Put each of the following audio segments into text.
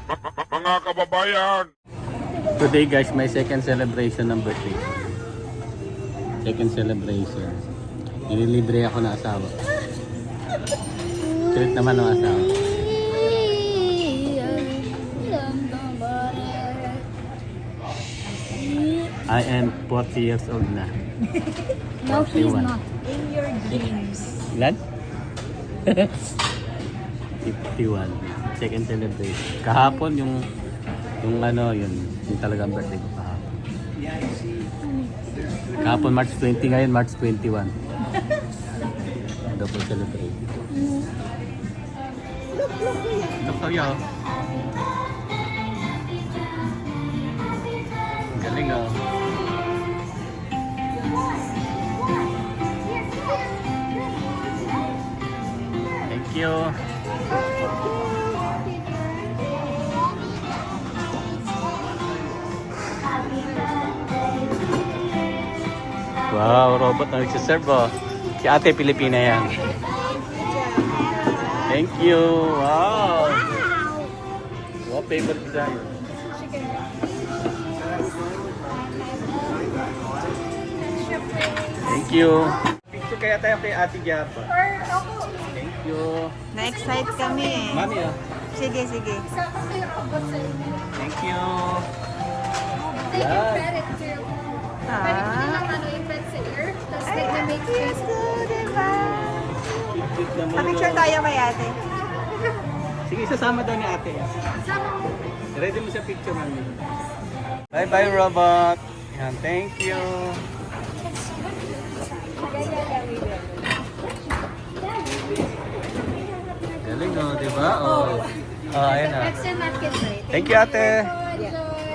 Mga kababayan! Today guys, may second celebration ng birthday. Second celebration. Nililibre ako ng asawa. Treat naman ng asawa. I am 40 years old na. No, he's 41. not. In your dreams. Ilan? 51. Second celebration. Kahapon yung talagang birthday ko kahapon. Kahapon March 20, ngayon March 21. Double celebration. Look how you. Galing oh. Thank you. Wow, robot na nagsiserve oh. Si Ate Pilipina yan. Thank you. Wow. What favorite design? Thank you. Picture kaya tayo kay Ate Japa. Thank you. Na-excite kami. Mami ah. Sige, sige. Thank you. Ah. Ay, gusto, diba? Cute naman. Pa-picture tayo kay ate. Sige, sasama daw ni Ate. Ready mo sa picture, mami. Bye-bye, robot. Yan, thank you. Galing oh, di ba? Oh. Oh, ayan ah. Thank you, Ate.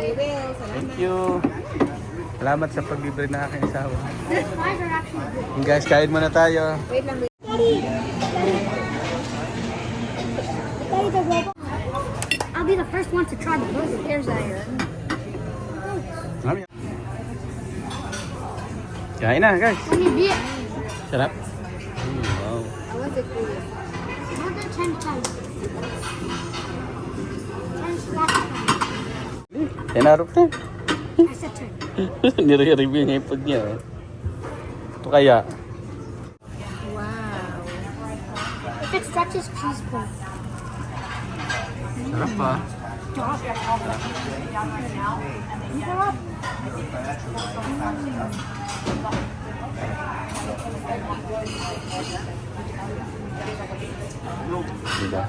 We will. Thank you. Salamat sa paglibre na aking asawa. Yung guys, kain muna tayo. Wait lang. I'll be the first one to try the burger. There's iron. Mami. Kain na, guys. Let me be it. Sarap. Wow. What's it for you? Burger 10 times. 10 flat times. Tinarap na. I said 10. Nire-review niya yung food niya. Oh. Ito kaya. Wow. If it stretches, cheese pull. Sarap pa. Diba?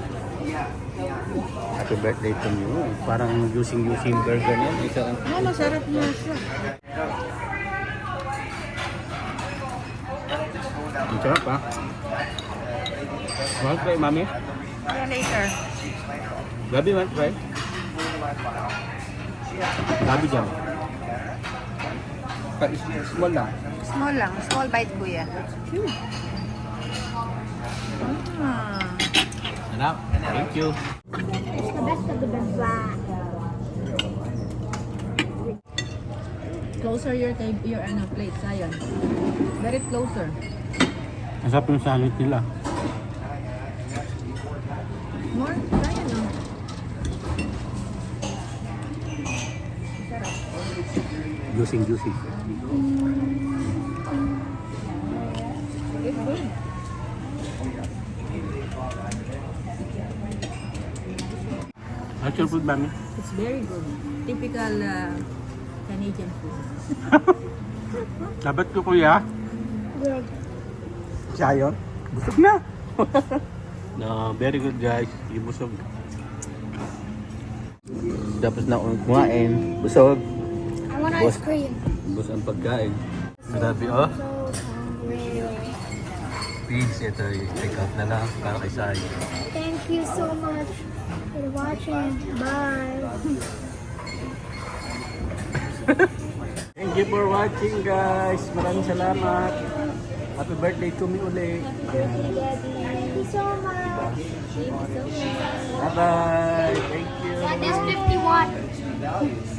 Happy birthday to you. Parang using burger niya. Ito. No, masarap na siya. Ang sarap ha. Want try, mami? Yeah, later. Gabi, want try? Gabi dyan. Small lang. Small lang. Small bite, kuya. Sarap. Thank you. It's the best of the best. Flat. Closer your plate, Sayon. Very closer. Ang sarap yung salad nila. More? Sayon, no? Juicy. It's good. How's your food, mami? It's very good. Typical Canadian food. Dapat ko, kuya. Good. Siya yun? Busog na. No, very good guys. Yung busog. Tapos na kumain. Busog. I want Boss. ice cream. Busog ang pagkain. Grabe oh. So hungry. Please, ito take out na lang para kay Sai. Thank you so much for watching. Bye. Thank you for watching guys. Maraming salamat. Happy birthday to me ulit. Thank you so much. Bye-bye. Thank you. That is 51.